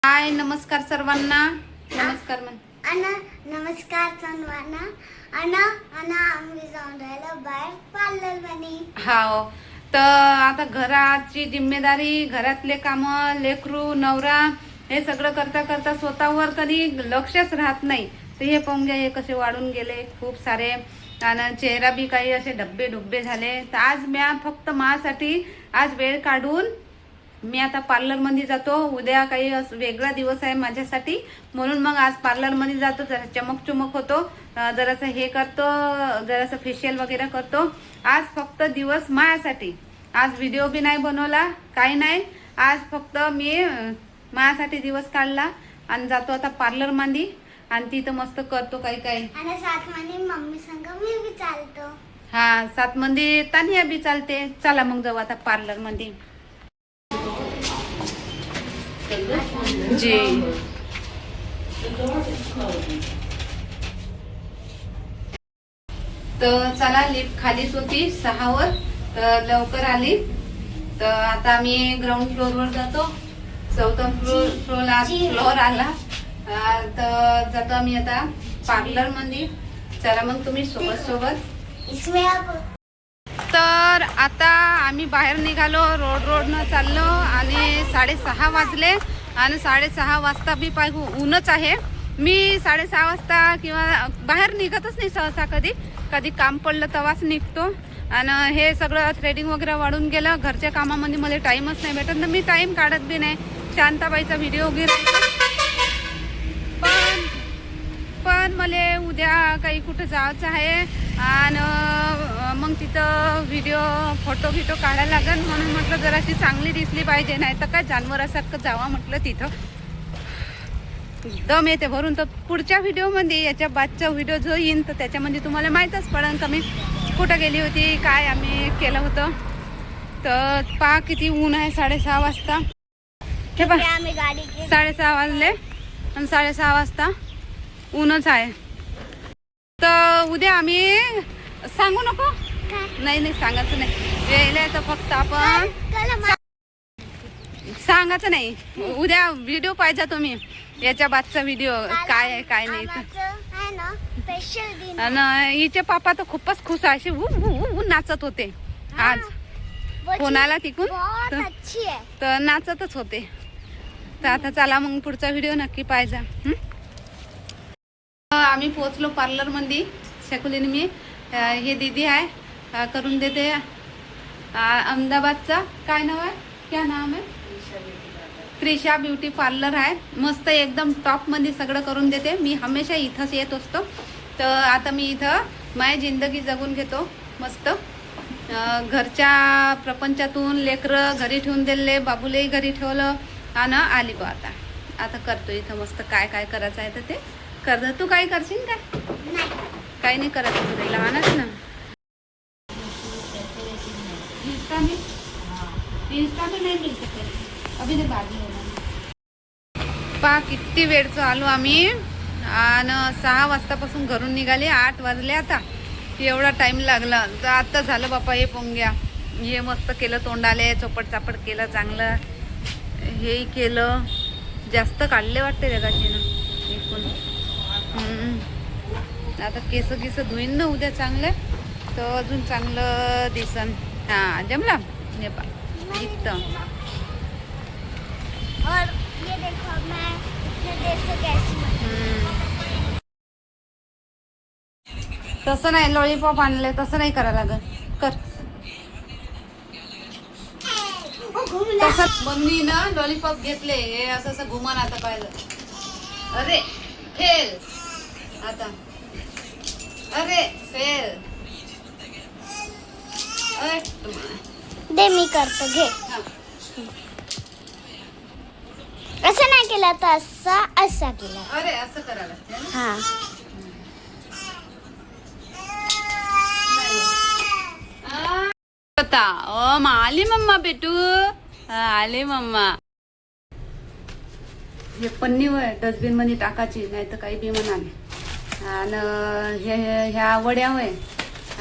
हाय, नमस्कार सर्वांना. नमस्कार नमस्कार सर्वांना. आम्ही जाऊन राहिलो बाहेर पार्लर मध्ये. हाव. तर आता घराची जिम्मेदारी, घरातले काम, लेकरू, नवरा हे सगळं करता करता स्वतःवर कधी लक्षच राहत नाही. तर हे पाहून घ्या, हे कसे वाढून गेले खूप सारे, आणि चेहरा बी काही असे डब्बे डुब्बे झाले. तर आज मी फक्त माझ्यासाठी आज वेळ काढून मी आता पार्लरमध्ये जातो. उद्या काही वेगळा दिवस आहे माझ्यासाठी, म्हणून मग आज पार्लरमध्ये जातो. जरा चमक चमक होतो, जरासं हे करतो, जरासं फेशियल वगैरे करतो. आज फक्त दिवस माझ्यासाठी. आज व्हिडिओ बी नाही बनवला, काही नाही. आज फक्त मी माझ्यासाठी दिवस काढला आणि जातो आता पार्लरमध्ये आणि तिथं मस्त करतो काही काही. आणि साथ मध्ये मम्मी संग मी बी चालतो. हा, सात मध्ये तानिया बी चालते. चला मग जाऊ आता पार्लरमध्ये. जी तर चला, लिफ्ट खालीच होती 6 वर, तर लवकर आली. तर आता मी ग्राउंड फ्लोअरवर जातो. 4थ्या फ्लोअर आला. तर जातो आम्ही आता पार्लर मध्ये. चला मग तुम्ही सोबत सोबत. तर आता आम्ही बाहेर निघालो, रोडनं चाललो आणि 6:30 वाजले. आणि 6:30 वाजता बी पाहिजे ऊनच आहे. मी 6:30 वाजता किंवा बाहेर निघतच नाही सहसा. कधी काम पडलं तेव्हाच निघतो. आणि हे सगळं थ्रेडिंग वगैरे वाढून गेलं. घरच्या कामामध्ये मला टाईमच नाही भेटत, तर मी टाईम काढत बी नाही. शांताबाईचा व्हिडिओ वगैरे, पण मला उद्या काही कुठं जायचं आहे आणि मग तिथं फोटो काढायला लागेल. म्हणून म्हटलं जराशी चांगली दिसली पाहिजे, नाही तर काय जानवरासारखं जावा म्हटलं. तिथं दम येते भरून. तर पुढच्या व्हिडिओमध्ये, याच्या बादचा व्हिडिओ जो येईन तर त्याच्यामध्ये तुम्हाला माहीतच पडेल का मी कुठं गेली होती, काय आम्ही केलं होतं. तर पहा किती ऊन आहे. 6:30 वाजता हे पहा, 6:30 वाजले आणि 6:30 वाजता ऊनच आहे. तर उद्या आम्ही सांगू नको, नाही सांगायचं नाही. वेळेला तर फक्त आपण सांगायचं नाही. उद्या व्हिडिओ पाहिजे तुम्ही, याच्या बादचा व्हिडिओ काय आहे काय नाही. आणि हिचे पापा तर खूपच खुश आहे, नाचत होते आज. कोणाला तिकून तर नाचतच होते. तर आता चला मग पुढचा व्हिडिओ नक्की पाहिजे. आम्ही पोहोचलो पार्लर मध्ये. शकुलीने मी हे दीदी आहे, करून देते. अहमदाबादचा काय नाव आहे, क्या नाम आहे, त्रिशा ब्युटी पार्लर आहे. मस्त एकदम टॉप मध्ये सगळं करून देते. मी हमेशा इथंच येत असतो. तर आता मी इथं माझी जिंदगी जगून घेतो मस्त. घरच्या प्रपंचातून लेकरं घरी ठेवून दिले, बाबूलाही घरी ठेवलं आणि आली बा आता करतो इथं मस्त. काय करायचं आहे तर ते कर. तू काही करशील का? काही नाही करत तुला, लहानच ना. इंस्टा में नहीं मिल सकते अभी, ते बाद में. पहा किती वेळचं आलो आम्ही. आणि 6 वाजतापासून घरून निघाले. 8 वाजले आता. एवढा टाइम लागला. तर आता झालं बापा हे पोंग्या. हे मस्त केलं, तोंडाले चोपट चापट केलं चांगलं. हेही केलं, जास्त काढले वाटते जगाशीनं एकूण. आता केस धुईन ना उद्या चांगले, तर अजून चांगलं दिसन. हा जमला हे पा इथं. और ये देखो मैं देखो कैसी तसं नाही, लॉलीपॉप आणले तसं नाही करायला लागत. कर तसं. मम्मी ना लॉलीपॉप घेतले, हे असं घुमान आता पाहिलं. अरे फेल आता, अरे फेल. दे मी करतो, घे. असं नाही केलं तर असं केलं. अरे असं करायला लागतं. हा, ओ आली मम्मा बेटू, आली मम्मा. हे पन्नी वय डस्टबिन मध्ये टाकायची, नाही तर काही बी म्हणाले. आणि ह्या वड्या वय,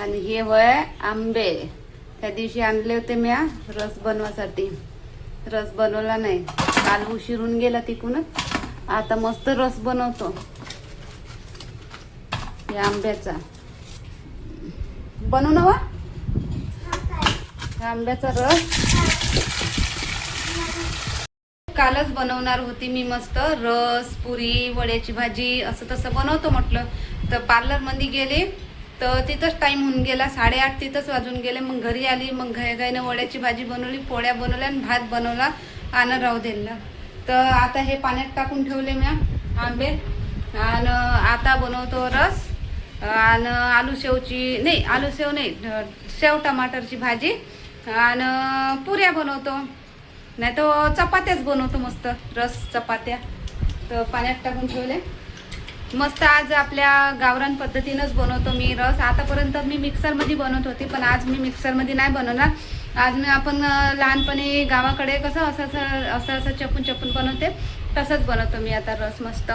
आणि हे वय आंबे. त्या दिवशी आणले होते मी रस बनवासाठी. रस बनवला नाही. काल उशिरून गेला तिकूनच. आता मस्त रस बनवतो या आंब्याचा. बनवू ना वा आंब्याचा रस. कालच बनवणार होती मी मस्त रस, पुरी, वड्याची भाजी असं तसं बनवतो म्हटलं. तर पार्लरमध्ये गेले तर तिथंच टाईम होऊन गेला. 8:30 तिथंच वाजून गेले. मग घरी आली. मग घाईघाईनं वड्याची भाजी बनवली, पोळ्या बनवल्या आणि भात बनवला आणि राहू दिला. तर आता हे पाण्यात टाकून ठेवले मी आंबे. आणि आता बनवतो रस आणि आलू शेव नाही, शेव टमाटरची भाजी आणि पुऱ्या बनवतो. नाही तर चपात्याच बनवतो मस्त, रस चपात्या. तर पाण्यात टाकून ठेवले मस्त. आज आपल्या गावरान पद्धतीनंच बनवतो मी रस. आतापर्यंत मी मिक्सरमध्ये बनवत होती, पण आज मी मिक्सरमध्ये नाही बनवणार. आज मी आपण लहानपणी गावाकडे कसं असं चपून बनवते, तसंच बनवतो मी आता रस मस्त.